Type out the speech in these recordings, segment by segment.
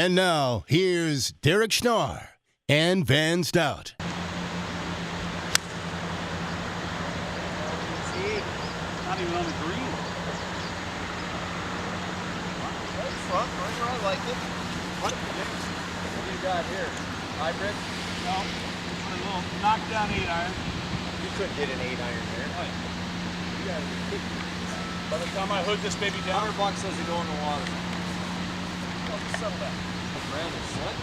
And now, here's Derek Schnarr and Van Stout. Not even on the green. That's fun. I like it. What do you got here? Hybrid? No. It's a little knockdown 8-iron. You could get an 8-iron there. Right. You got it. By the time I hook this baby down, $100 says you go in the water. settle that. Rather slick.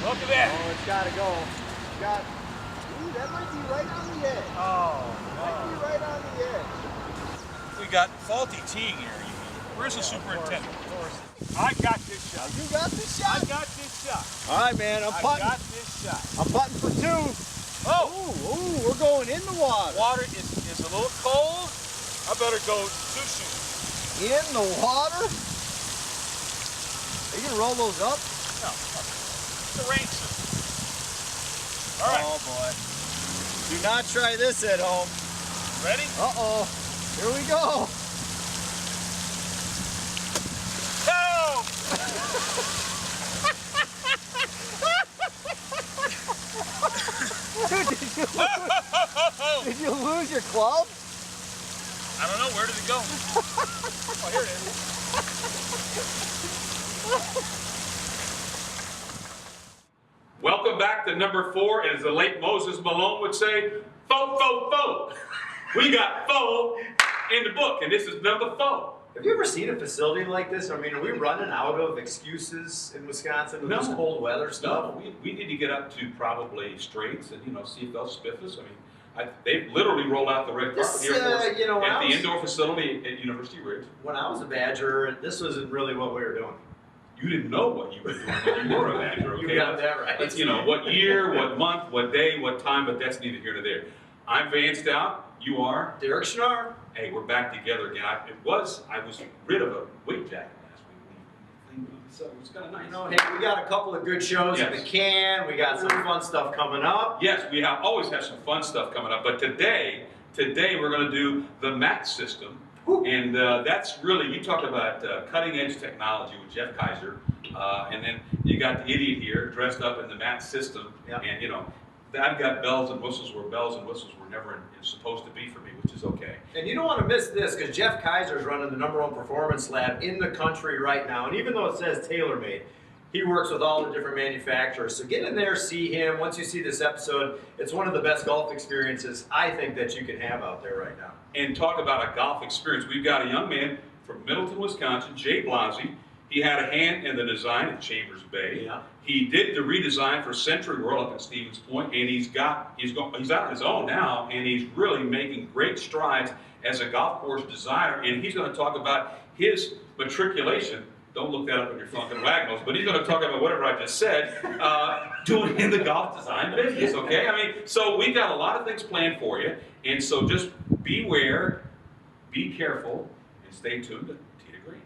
Look at that. Oh, it's got to go. It's got. Ooh, that might be right on the edge. Oh, Might be right on the edge. we got faulty teeing here. Where's the superintendent? I got this shot. You got this shot? I got this shot. All right, man. I'm I putting. got this shot. I'm putting for 2. Oh, Ooh, we're going in the water. water is a little cold. I better go 2 shoes. In the water? Are you gonna roll those up? No, it's the rain system. All right. Oh boy. Do not try this at home. Ready? Uh-oh. Here we go. Go! Dude, did you lose your club? I don't know. Where did it go? Oh, here it is. Welcome back to number 4, and as the late Moses Malone would say, faux, faux, faux. We got faux in the book, and this is number 4. Have you ever seen a facility like this? I mean, are we running out of excuses in Wisconsin with this cold weather stuff? No, we need to get up to probably straights and, see if they'll spiff us. I mean, they've literally rolled out the red carpet here at the indoor facility at University Ridge. When I was a Badger, this wasn't really what we were doing. You didn't know what you were doing when you were a Badger, okay? You got that right. Let's, what year, what month, what day, what time, but that's neither here nor there. I'm Van Stout. You are? Derek Schnarr. Hey, we're back together again. I was rid of a weight jacket last week, so it was kind of nice. Hey, we got a couple of good shows in the can. We got some fun stuff coming up. Yes, we always have some fun stuff coming up. But today we're going to do the MAT system, and that's really, you talk about cutting edge technology with Jeff Kaiser, and then you got the idiot here dressed up in the MAT system, and I've got bells and whistles where bells and whistles were never supposed to be for me, which is okay. And you don't want to miss this, because Jeff Kaiser is running the #1 performance lab in the country right now. And even though it says TaylorMade, he works with all the different manufacturers. So get in there, see him. Once you see this episode, it's one of the best golf experiences I think that you can have out there right now. And talk about a golf experience. We've got a young man from Middleton, Wisconsin, Jay Blasey. He had a hand in the design at Chambers Bay. Yeah. He did the redesign for Century World up at Stevens Point, and he's out on his own now, and he's really making great strides as a golf course designer. And he's going to talk about his matriculation. Don't look that up in your Funkin' Wagnalls, but he's going to talk about whatever I just said, doing in the golf design business. Okay, I mean, so we got a lot of things planned for you, and so just beware, be careful, and stay tuned to Tee to Green.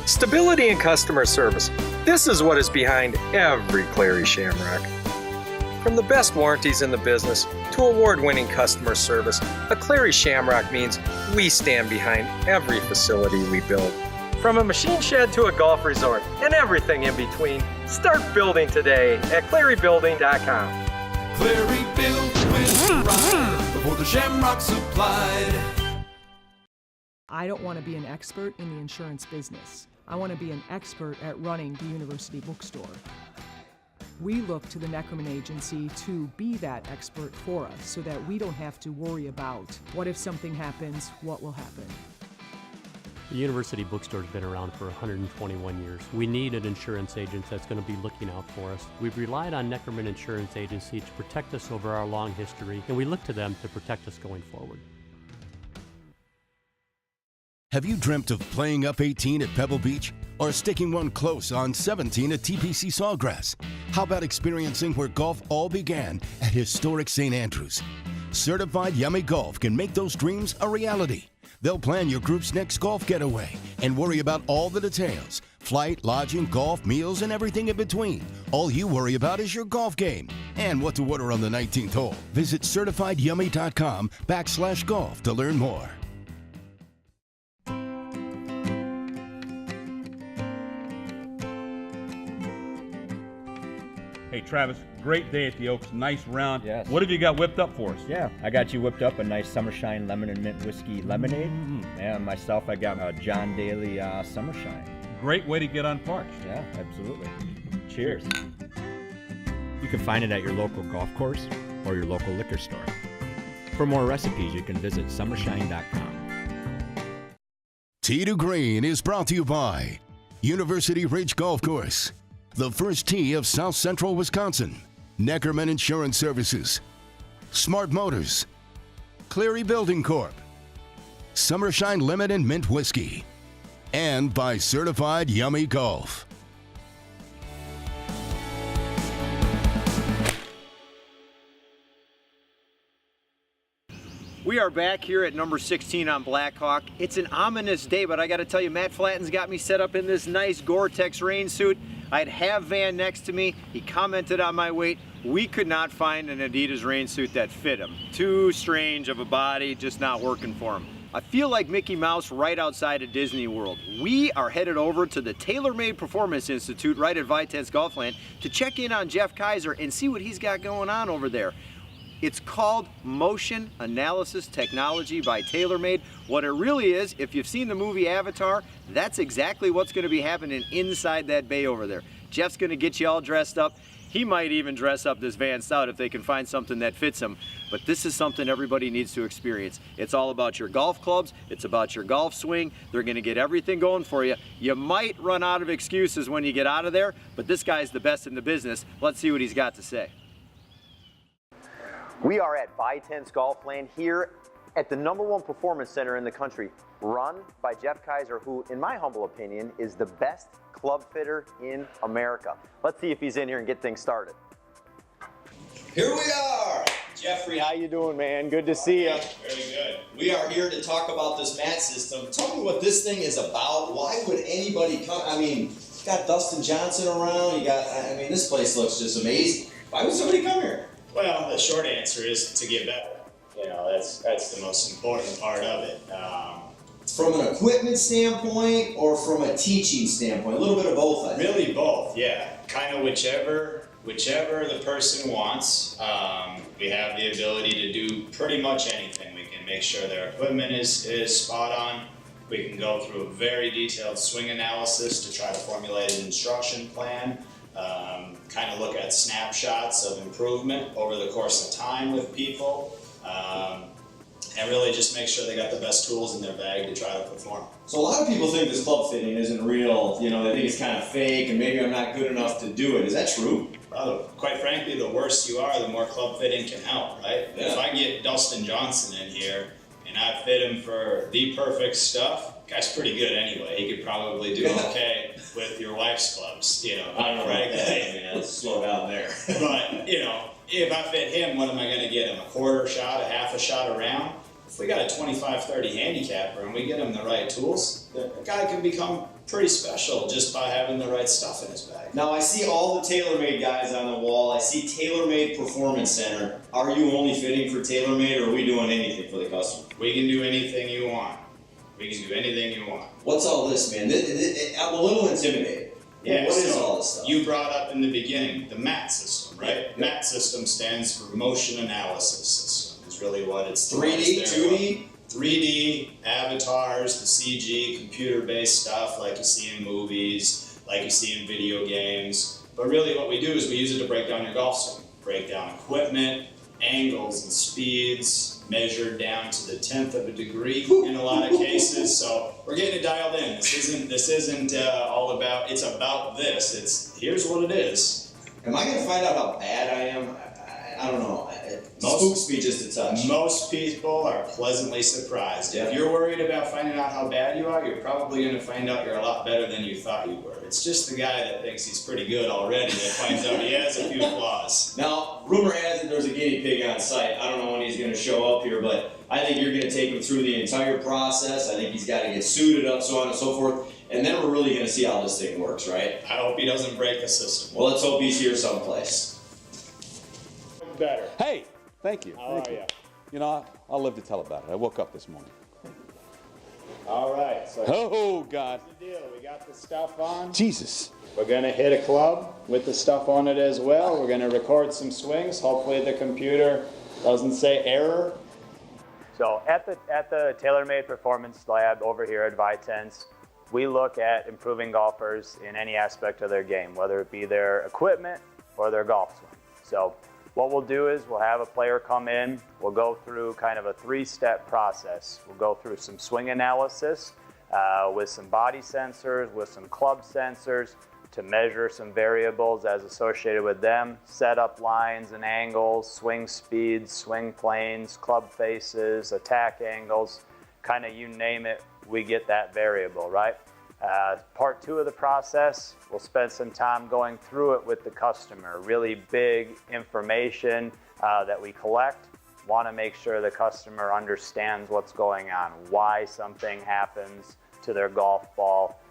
Stability and customer service. This is what is behind every Clary Shamrock. From the best warranties in the business to award-winning customer service, a Clary Shamrock means we stand behind every facility we build. From a machine shed to a golf resort and everything in between, start building today at clarybuilding.com. Clary built with pride before the Shamrock supplied. I don't want to be an expert in the insurance business. I want to be an expert at running the university bookstore. We look to the Neckerman Agency to be that expert for us so that we don't have to worry about what if something happens, what will happen. The university bookstore has been around for 121 years. We need an insurance agent that's going to be looking out for us. We've relied on Neckerman Insurance Agency to protect us over our long history, and we look to them to protect us going forward. Have you dreamt of playing up 18 at Pebble Beach or sticking one close on 17 at TPC Sawgrass? How about experiencing where golf all began at historic St. Andrews? Certified Yummy Golf can make those dreams a reality. They'll plan your group's next golf getaway and worry about all the details: flight, lodging, golf, meals, and everything in between. All you worry about is your golf game. and what to order on the 19th hole. Visit CertifiedYummy.com/golf to learn more. Hey, Travis, great day at the Oaks. Nice round. Yes. What have you got whipped up for us? Yeah, I got you whipped up a nice Summershine lemon and mint whiskey lemonade. And myself, I got a John Daly Summershine. Great way to get unparched. Yeah, absolutely. Cheers. You can find it at your local golf course or your local liquor store. For more recipes, you can visit summershine.com. Tee to Green is brought to you by University Ridge Golf Course, the first tee of South Central Wisconsin, Neckerman Insurance Services, Smart Motors, Cleary Building Corp., Summershine Lemon and Mint Whiskey, and by Certified Yummy Golf. We are back here at number 16 on Blackhawk. It's an ominous day, but I got to tell you, Matt Flatten's got me set up in this nice Gore-Tex rain suit. I had Hav Van next to me. He commented on my weight. We could not find an Adidas rain suit that fit him. Too strange of a body, just not working for him. I feel like Mickey Mouse right outside of Disney World. We are headed over to the TaylorMade Performance Institute right at Vitesse Golfland to check in on Jeff Kaiser and see what he's got going on over there. It's called Motion Analysis Technology by TaylorMade. What it really is, if you've seen the movie Avatar, that's exactly what's going to be happening inside that bay over there. Jeff's going to get you all dressed up. He might even dress up this Van Stout if they can find something that fits him. But this is something everybody needs to experience. It's all about your golf clubs. It's about your golf swing. They're going to get everything going for you. You might run out of excuses when you get out of there, but this guy's the best in the business. Let's see what he's got to say. We are at Vitesse Golfland here at the #1 performance center in the country, run by Jeff Kaiser, who, in my humble opinion, is the best club fitter in America. Let's see if he's in here and get things started. Here we are. Jeffrey, how you doing, man? Good to see you. Very good. We are here to talk about this mat system. Tell me what this thing is about. Why would anybody come? I mean, you got Dustin Johnson around. This place looks just amazing. Why would somebody come here? Well, the short answer is to get better. You know, that's the most important part of it. From an equipment standpoint or from a teaching standpoint? A little bit of both, I think. Really both, yeah. Kind of whichever the person wants. We have the ability to do pretty much anything. We can make sure their equipment is spot on. We can go through a very detailed swing analysis to try to formulate an instruction plan. Kind of look at snapshots of improvement over the course of time with people, and really just make sure they got the best tools in their bag to try to perform. So a lot of people think this club fitting isn't real, they think it's kind of fake and maybe I'm not good enough to do it. Is that true? Well, quite frankly, the worse you are, the more club fitting can help, right? Yeah. If I get Dustin Johnson in here and I fit him for the perfect stuff, guy's pretty good anyway. He could probably do okay with your wife's clubs, I don't know about that, man. Let's slow down there. But, if I fit him, what am I going to get him? A quarter shot, a half a shot around? If we got a 25-30 handicapper and we get him the right tools, the guy can become pretty special just by having the right stuff in his bag. Now I see all the TaylorMade guys on the wall. I see TaylorMade Performance Center. Are you only fitting for TaylorMade or are we doing anything for the customer? We can do anything you want. We can do anything you want. What's all this, man? I'm a little intimidated. Yeah, what is all this stuff? You brought up in the beginning the MAT system, right? Yeah. MAT system stands for Motion Analysis System. Is really what it's 3D, 2D? 3D, avatars, the CG, computer-based stuff like you see in movies, like you see in video games. But really what we do is we use it to break down your golf swing. Break down equipment, angles and speeds, measured down to the 10th of a degree in a lot of cases. So we're getting it dialed in. This isn't all about, it's about this. It's, here's what it is. Am I going to find out how bad I am? I don't know. It spooks me just a touch. Most people are pleasantly surprised. Yeah. If you're worried about finding out how bad you are, you're probably going to find out you're a lot better than you thought you were. It's just the guy that thinks he's pretty good already that finds out he has a few flaws. Now, rumor has it there's a guinea pig on site. I don't know when he's going to show up here, but I think you're going to take him through the entire process. I think he's got to get suited up, so on and so forth. And then we're really going to see how this thing works, right? I hope he doesn't break the system. Well, let's hope he's here someplace. look better. Hey, thank you. How are you? You know, I'll live to tell about it. I woke up this morning. All right. So oh, God. Here's the deal. We got the stuff on. Jesus. We're going to hit a club with the stuff on it as well. We're going to record some swings. Hopefully the computer doesn't say error. So at the TaylorMade Performance Lab over here at Vitense, we look at improving golfers in any aspect of their game, whether it be their equipment or their golf swing. So what we'll do is we'll have a player come in, we'll go through kind of a 3-step process. We'll go through some swing analysis with some body sensors, with some club sensors to measure some variables as associated with them, set up lines and angles, swing speeds, swing planes, club faces, attack angles, kind of you name it, we get that variable, right? Part 2 of the process, we'll spend some time going through it with the customer. Really big information that we collect. Want to make sure the customer understands what's going on, why something happens to their golf ball.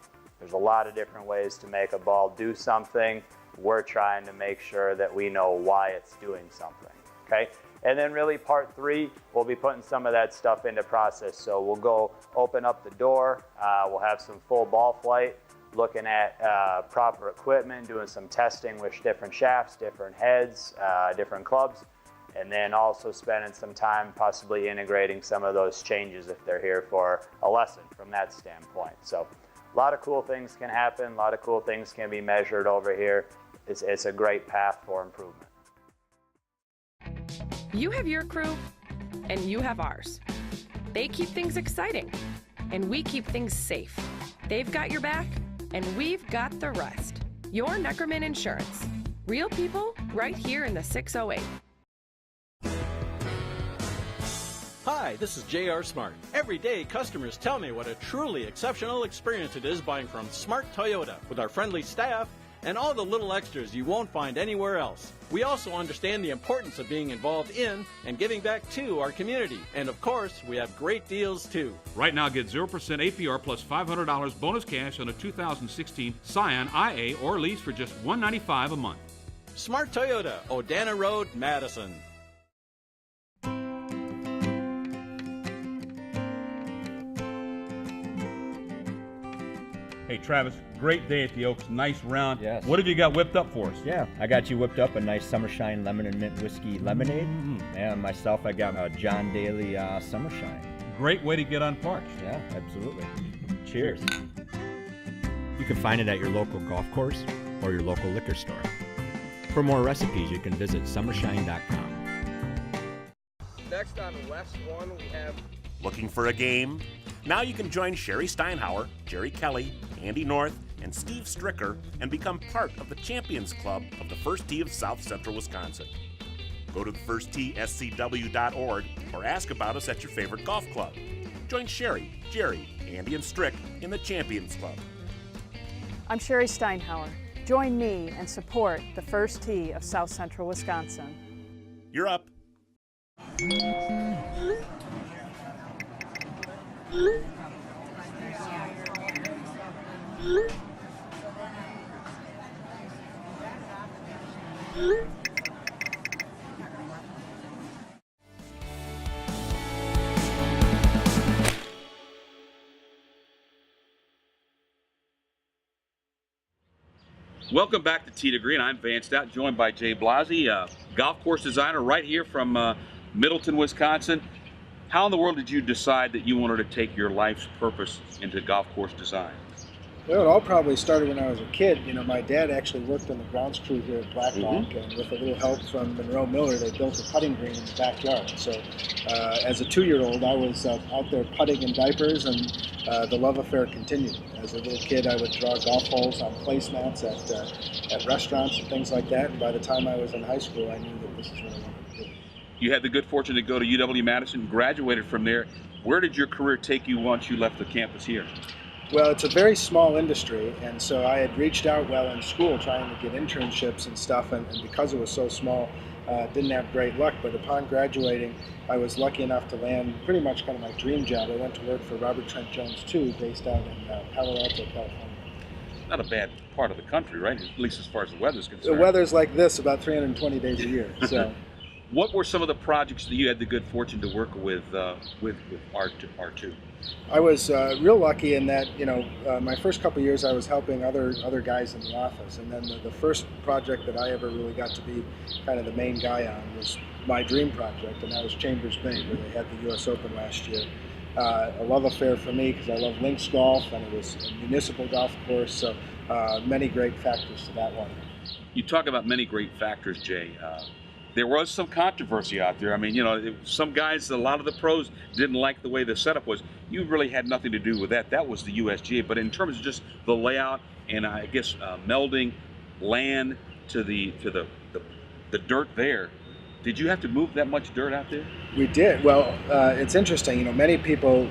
There's a lot of different ways to make a ball do something. We're trying to make sure that we know why it's doing something, okay? And then really part 3, we'll be putting some of that stuff into process. So we'll go open up the door, we'll have some full ball flight, looking at proper equipment, doing some testing with different shafts, different heads, different clubs, and then also spending some time possibly integrating some of those changes if they're here for a lesson from that standpoint. So a lot of cool things can happen, a lot of cool things can be measured over here. It's a great path for improvement. You have your crew, and you have ours. They keep things exciting, and we keep things safe. They've got your back, and we've got the rest. Your Neckerman Insurance. Real people right here in the 608. Hi, this is J.R. Smart. Every day, customers tell me what a truly exceptional experience it is buying from Smart Toyota with our friendly staff and all the little extras you won't find anywhere else. We also understand the importance of being involved in and giving back to our community. And of course, we have great deals too. Right now, get 0% APR plus $500 bonus cash on a 2016 Scion IA or lease for just $195 a month. Smart Toyota, Odana Road, Madison. Hey, Travis, great day at the Oaks. Nice round. Yes. What have you got whipped up for us? Yeah, I got you whipped up a nice Summershine Lemon and Mint Whiskey Lemonade. And myself, I got a John Daly Summershine. Great way to get unparched. Yeah, absolutely. Cheers. You can find it at your local golf course or your local liquor store. For more recipes, you can visit summershine.com. Next on West 1, we have... Looking for a game? Now you can join Sherry Steinhauer, Jerry Kelly, Andy North, and Steve Stricker and become part of the Champions Club of the First Tee of South Central Wisconsin. Go to thefirsttee.scw.org or ask about us at your favorite golf club. Join Sherry, Jerry, Andy, and Strick in the Champions Club. I'm Sherry Steinhauer. Join me and support the First Tee of South Central Wisconsin. You're up. Welcome back to Tee to Green. I'm Van Stout, joined by Jay Blasi, golf course designer right here from Middleton, Wisconsin. How in the world did you decide that you wanted to take your life's purpose into golf course design? Well, it all probably started when I was a kid. You know, my dad actually worked on the grounds crew here at Blackhawk, and with a little help from Monroe Miller, they built a putting green in the backyard. So as a 2-year-old, I was out there putting in diapers, and the love affair continued. As a little kid, I would draw golf holes on placemats at restaurants and things like that, and by the time I was in high school, I knew that this is what I wanted to do. You had the good fortune to go to UW-Madison, graduated from there. Where did your career take you once you left the campus here? Well, it's a very small industry, and so I had reached out while in school trying to get internships and stuff, and because it was so small, didn't have great luck. But upon graduating, I was lucky enough to land pretty much kind of my dream job. I went to work for Robert Trent Jones II, based out in Palo Alto, California. Not a bad part of the country, right? At least as far as the weather's concerned. The weather's like this about 320 days a year. So. What were some of the projects that you had the good fortune to work with R2? I was real lucky in that, my first couple of years I was helping other guys in the office, and then the first project that I ever really got to be kind of the main guy on was my dream project, and that was Chambers Bay, where they had the U.S. Open last year. A love affair for me because I love links golf, and it was a municipal golf course, so many great factors to that one. You talk about many great factors, Jay. There was some controversy out there. I mean, some guys, a lot of the pros didn't like the way the setup was. You really had nothing to do with that. That was the USGA. But in terms of just the layout and I guess melding land to the dirt there, did you have to move that much dirt out there? We did. Well, it's interesting. Many people,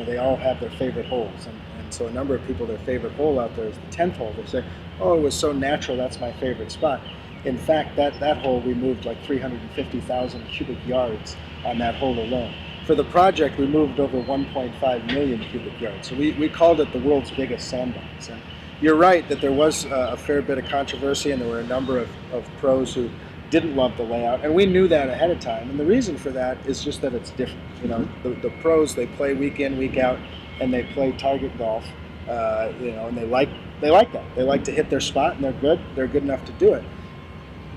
they all have their favorite holes, and so a number of people, their favorite hole out there is the 10th hole. They say, "Oh, it was so natural. That's my favorite spot." In fact, that hole, we moved like 350,000 cubic yards on that hole alone. For the project, we moved over 1.5 million cubic yards. So we called it the world's biggest sandbox. And you're right that there was a fair bit of controversy, and there were a number of pros who didn't love the layout, and we knew that ahead of time. And the reason for that is just that it's different. The pros, they play week in, week out, and they play target golf, and they like that. They like to hit their spot, and they're good enough to do it.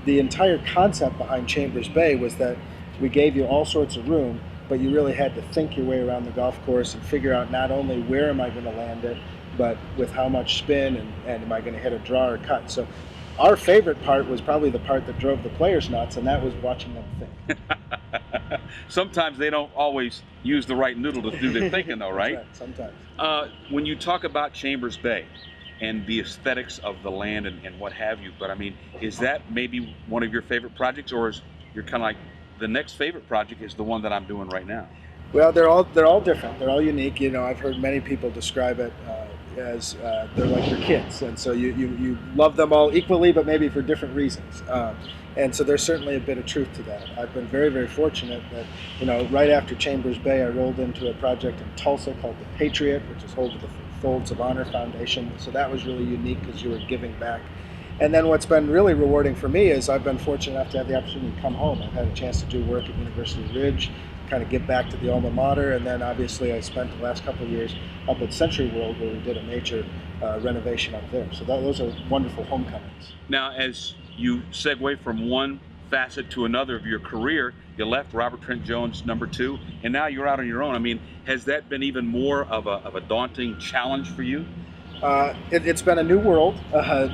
The entire concept behind Chambers Bay was that we gave you all sorts of room, but you really had to think your way around the golf course and figure out not only where am I going to land it, but with how much spin and am I going to hit a draw or cut. So our favorite part was probably the part that drove the players nuts, and that was watching them think. Sometimes they don't always use the right noodle to do their thinking, though, right? Sometimes. When you talk about Chambers Bay and the aesthetics of the land and what have you, but I mean, is that maybe one of your favorite projects, or is you're kind of like the next favorite project is the one that I'm doing right now? Well, they're all different. They're all unique. I've heard many people describe it as they're like your kids, and so you love them all equally, but maybe for different reasons. And so there's certainly a bit of truth to that. I've been very, very fortunate that right after Chambers Bay, I rolled into a project in Tulsa called the Patriot, which is held to the Folds of Honor Foundation. So that was really unique because you were giving back. And then what's been really rewarding for me is I've been fortunate enough to have the opportunity to come home. I've had a chance to do work at University Ridge, kind of give back to the alma mater, and then obviously I spent the last couple of years up at Century World where we did a major renovation up there. So those are wonderful homecomings. Now, as you segue from one facet to another of your career, you left Robert Trent Jones #2, and now you're out on your own. I mean, has that been even more of a daunting challenge for you? It's been a new world.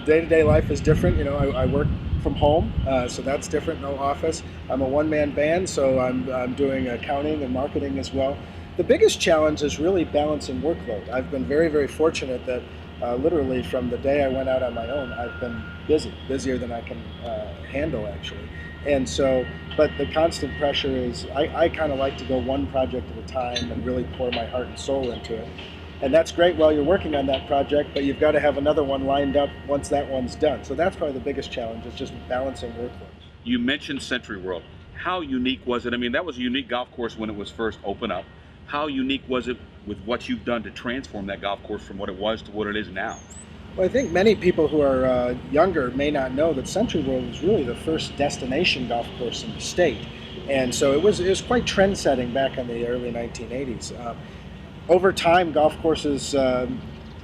Day-to-day life is different. I work from home, so that's different. No office. I'm a one-man band, so I'm doing accounting and marketing as well. The biggest challenge is really balancing workload. I've been very, very fortunate that literally from the day I went out on my own, I've been busier than I can handle actually. And so, but the constant pressure is I kind of like to go one project at a time and really pour my heart and soul into it. And that's great while you're working on that project, but you've got to have another one lined up once that one's done. So that's probably the biggest challenge, is just balancing workload. You mentioned Century World. How unique was it? I mean, that was a unique golf course when it was first opened up. How unique was it with what you've done to transform that golf course from what it was to what it is now? Well, I think many people who are younger may not know that Century World was really the first destination golf course in the state. And so it was quite trend-setting back in the early 1980s. Over time, golf courses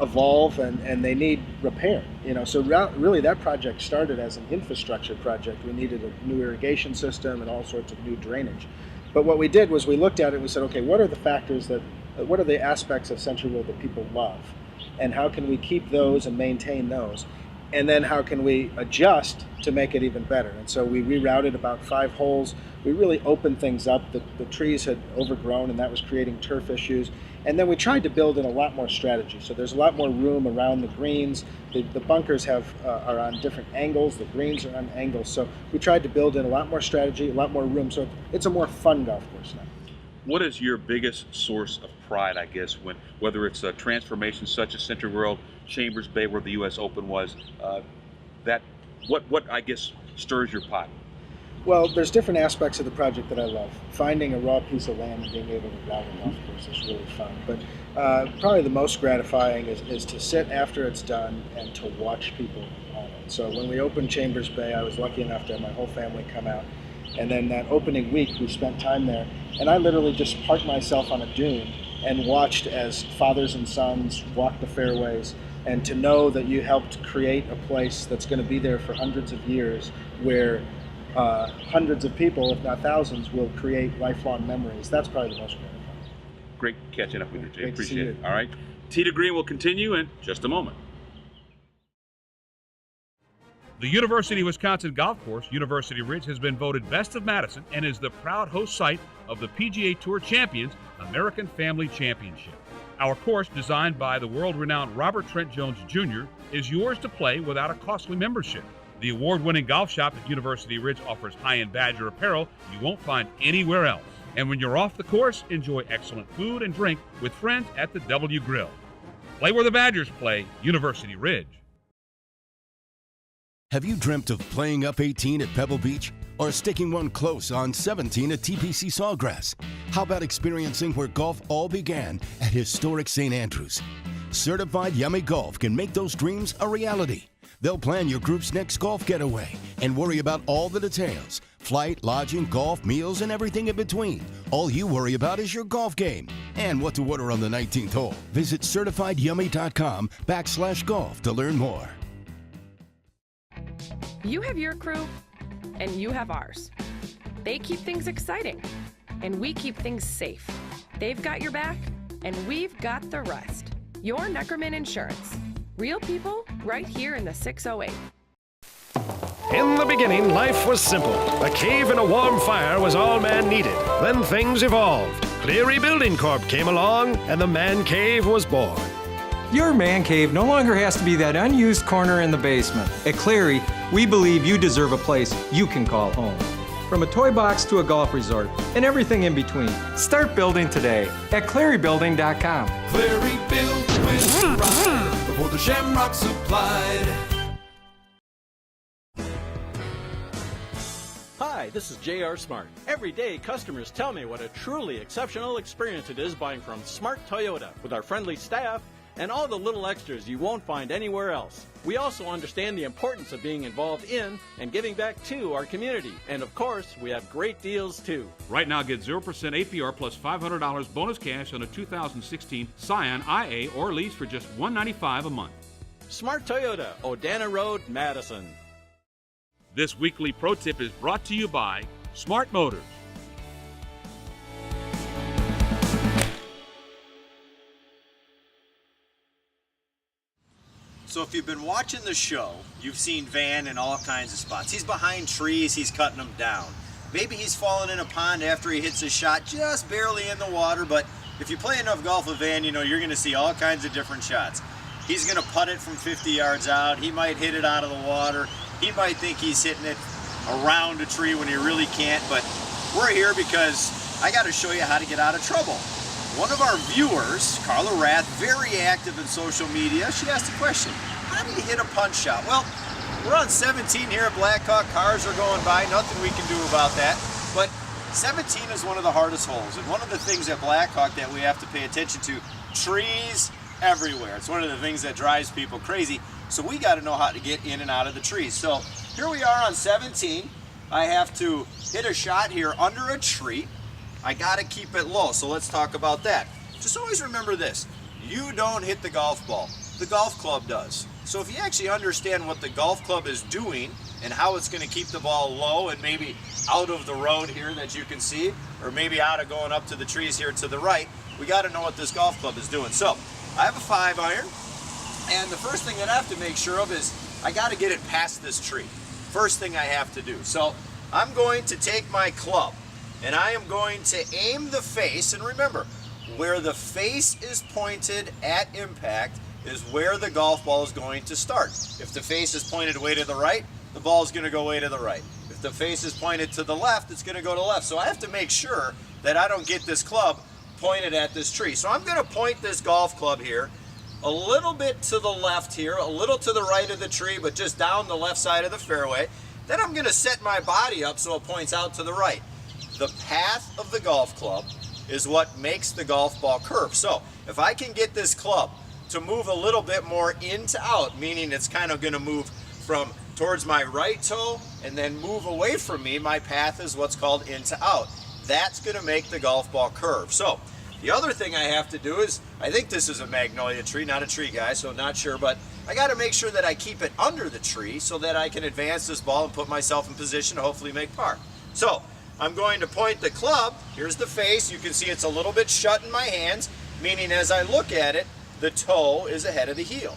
evolve and they need repair. So really that project started as an infrastructure project. We needed a new irrigation system and all sorts of new drainage. But what we did was we looked at it and we said, okay, what are the aspects of Century World that people love? And how can we keep those and maintain those? And then how can we adjust to make it even better? And so we rerouted about 5 holes. We really opened things up. The trees had overgrown and that was creating turf issues. And then we tried to build in a lot more strategy. So there's a lot more room around the greens. The bunkers are on different angles. The greens are on angles. So we tried to build in a lot more strategy, a lot more room. So it's a more fun golf course now. What is your biggest source of pride, I guess, whether it's a transformation such as Century World, Chambers Bay, where the U.S. Open was, what I guess stirs your pot? Well, there's different aspects of the project that I love. Finding a raw piece of land and being able to route a golf course is really fun. But probably the most gratifying is to sit after it's done and to watch people on it. So when we opened Chambers Bay, I was lucky enough to have my whole family come out. And then that opening week, we spent time there. And I literally just parked myself on a dune and watched as fathers and sons walked the fairways. And to know that you helped create a place that's going to be there for hundreds of years, where hundreds of people, if not thousands, will create lifelong memories. That's probably the most gratifying. Great catching up with you, Jay. Great to see Appreciate you. it. All right. Tee to Green will continue in just a moment. The University of Wisconsin golf course, University Ridge, has been voted Best of Madison and is the proud host site of the PGA Tour Champions American Family Championship. Our course, designed by the world-renowned Robert Trent Jones Jr., is yours to play without a costly membership. The award-winning golf shop at University Ridge offers high-end Badger apparel you won't find anywhere else. And when you're off the course, enjoy excellent food and drink with friends at the W Grill. Play where the Badgers play, University Ridge. Have you dreamt of playing up 18 at Pebble Beach or sticking one close on 17 at TPC Sawgrass? How about experiencing where golf all began at historic St. Andrews? Certified Yummy Golf can make those dreams a reality. They'll plan your group's next golf getaway and worry about all the details: flight, lodging, golf, meals, and everything in between. All you worry about is your golf game and what to order on the 19th hole. Visit CertifiedYummy.com/golf to learn more. You have your crew, and you have ours. They keep things exciting, and we keep things safe. They've got your back, and we've got the rest. Your Neckerman Insurance. Real people right here in the 608. In the beginning, life was simple. A cave and a warm fire was all man needed. Then things evolved. Cleary Building Corp came along, and the man cave was born. Your man cave no longer has to be that unused corner in the basement. At Cleary, we believe you deserve a place you can call home. From a toy box to a golf resort, and everything in between. Start building today at ClearyBuilding.com. Cleary built with pride before the Shamrock supplied. Hi, this is J.R. Smart. Every day, customers tell me what a truly exceptional experience it is buying from Smart Toyota with our friendly staff and all the little extras you won't find anywhere else. We also understand the importance of being involved in and giving back to our community. And of course, we have great deals too. Right now, get 0% APR plus $500 bonus cash on a 2016 Scion IA or lease for just $195 a month. Smart Toyota, Odana Road, Madison. This weekly pro tip is brought to you by Smart Motors. So if you've been watching the show, you've seen Van in all kinds of spots. He's behind trees, he's cutting them down. Maybe he's fallen in a pond after he hits his shot, just barely in the water, but if you play enough golf with Van, you know you're going to see all kinds of different shots. He's going to putt it from 50 yards out, he might hit it out of the water, he might think he's hitting it around a tree when he really can't, but we're here because I got to show you how to get out of trouble. One of our viewers, Carla Rath, very active in social media, she asked a question: how do you hit a punch shot? Well, we're on 17 here at Blackhawk. Cars are going by, nothing we can do about that. But 17 is one of the hardest holes, and one of the things at Blackhawk that we have to pay attention to, trees everywhere. It's one of the things that drives people crazy, so we got to know how to get in and out of the trees. So here we are on 17. I have to hit a shot here under a tree. I gotta keep it low, so let's talk about that. Just always remember this: you don't hit the golf ball, the golf club does. So if you actually understand what the golf club is doing and how it's gonna keep the ball low and maybe out of the road here that you can see, or maybe out of going up to the trees here to the right, we gotta know what this golf club is doing. So I have a 5-iron, and the first thing that I have to make sure of is I gotta get it past this tree. First thing I have to do. So I'm going to take my club, and I am going to aim the face, and remember, where the face is pointed at impact is where the golf ball is going to start. If the face is pointed way to the right, the ball is going to go way to the right. If the face is pointed to the left, it's going to go to the left. So I have to make sure that I don't get this club pointed at this tree. So I'm going to point this golf club here a little bit to the left here, a little to the right of the tree, but just down the left side of the fairway. Then I'm going to set my body up so it points out to the right. The path of the golf club is what makes the golf ball curve. So if I can get this club to move a little bit more in to out, meaning it's kind of going to move from towards my right toe and then move away from me, my path is what's called in to out. That's going to make the golf ball curve. So the other thing I have to do is, I think this is a magnolia tree, not a tree guy, so not sure, but I got to make sure that I keep it under the tree so that I can advance this ball and put myself in position to hopefully make par. So I'm going to point the club. Here's the face. You can see it's a little bit shut in my hands, meaning as I look at it, the toe is ahead of the heel.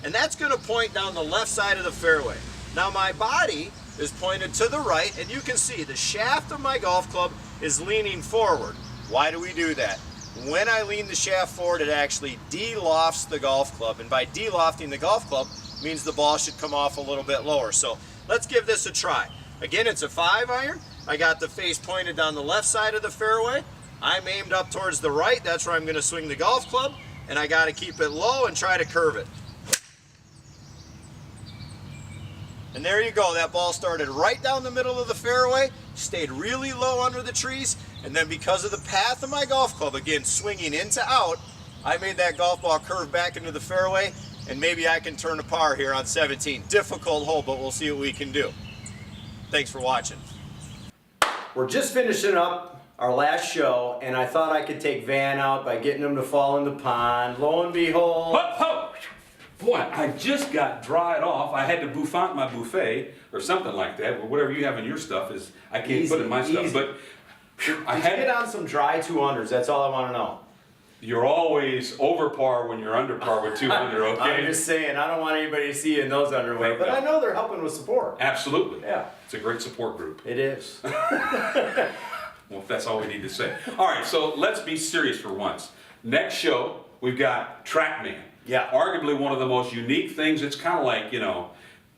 And that's going to point down the left side of the fairway. Now my body is pointed to the right, and you can see the shaft of my golf club is leaning forward. Why do we do that? When I lean the shaft forward, it actually de-lofts the golf club, and by de-lofting the golf club means the ball should come off a little bit lower. So let's give this a try. Again, it's a 5-iron. I got the face pointed down the left side of the fairway. I'm aimed up towards the right. That's where I'm going to swing the golf club, and I got to keep it low and try to curve it. And there you go. That ball started right down the middle of the fairway, stayed really low under the trees, and then because of the path of my golf club, again, swinging in to out, I made that golf ball curve back into the fairway, and maybe I can turn a par here on 17. Difficult hole, but we'll see what we can do. Thanks for watching. We're just finishing up our last show, and I thought I could take Van out by getting him to fall in the pond. Lo and behold... Ho, ho! Boy, I just got dried off. I had to bouffant my buffet or something like that. Or whatever you have in your stuff is, I can't put in my stuff. But I had it on some dry 200s. That's all I want to know. You're always over par when you're under par with 200, okay? I'm just saying, I don't want anybody to see you in those underwear. But I know they're helping with support. Absolutely. Yeah. It's a great support group. It is. Well, that's all we need to say. All right, so let's be serious for once. Next show, we've got TrackMan. Yeah. Arguably one of the most unique things. It's kind of like, you know,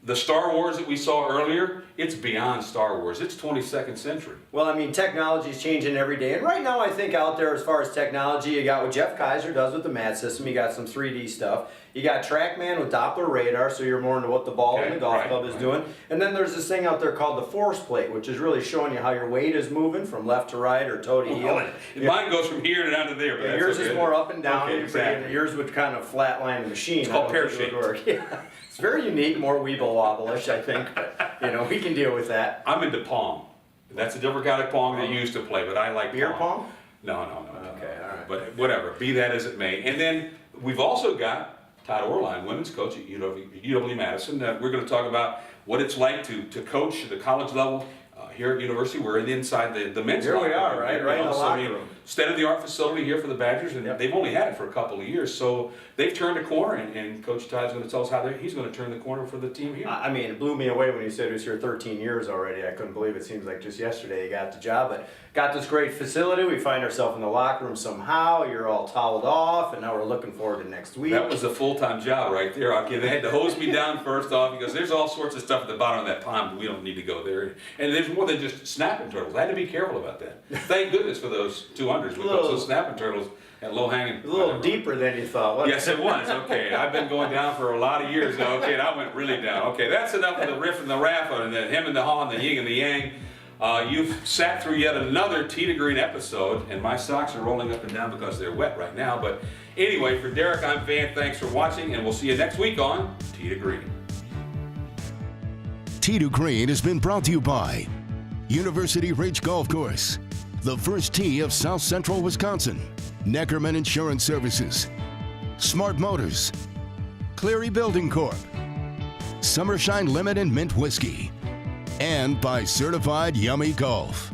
the Star Wars that we saw earlier, it's beyond Star Wars. It's 22nd century. Well, I mean, technology is changing every day. And right now, I think out there, as far as technology, you got what Jeff Kaiser does with the MAT system. You got some 3D stuff. You got TrackMan with Doppler radar, so you're more into what the ball in the golf club is doing. And then there's this thing out there called the force plate, which is really showing you how your weight is moving from left to right or toe to heel. Mine goes from here to down to there. But yours is more up and down. Okay, exactly. Yours would kind of flatline the machine. It's called pear-shaped. Yeah. It's very unique, more weeble wobble-ish, I think. But, you know, we can deal with that. I'm into Pong. That's a different kind of Pong that you used to play, but I like Beer Pong? No. Okay, all right. But whatever, be that as it may. And then we've also got Todd Orline, women's coach at UW Madison. We're going to talk about what it's like to coach at the college level here at university. We're inside the men's Here locker we are, room. right in the locker room. State-of-the-art facility here for the Badgers, and they've only had it for a couple of years. So they've turned a corner, and Coach Todd's going to tell us how he's going to turn the corner for the team here. I mean, it blew me away when you said he was here 13 years already. I couldn't believe it. Seems like just yesterday he got the job. But got this great facility. We find ourselves in the locker room somehow. You're all toweled off, and now we're looking forward to next week. That was a full-time job right there. Okay, they had to hose me down first off because there's all sorts of stuff at the bottom of that pond, but we don't need to go there. And there's more than just snapping turtles. I had to be careful about that. Thank goodness for those 200s. We got those snapping turtles at low-hanging. A little deeper than you thought, wasn't Yes, it was. Okay, I've been going down for a lot of years now. Okay, and I went really down. Okay, that's enough of the riff and the raff and the him and the haw and the yin and the yang. You've sat through yet another Tee to Green episode, and my socks are rolling up and down because they're wet right now. But anyway, for Derek, I'm Van. Thanks for watching, and we'll see you next week on Tee to Green. Tee to Green has been brought to you by University Ridge Golf Course, the first tee of South Central Wisconsin, Neckerman Insurance Services, Smart Motors, Cleary Building Corp., Summershine Lemon and Mint Whiskey, and by Certified Yummy Golf.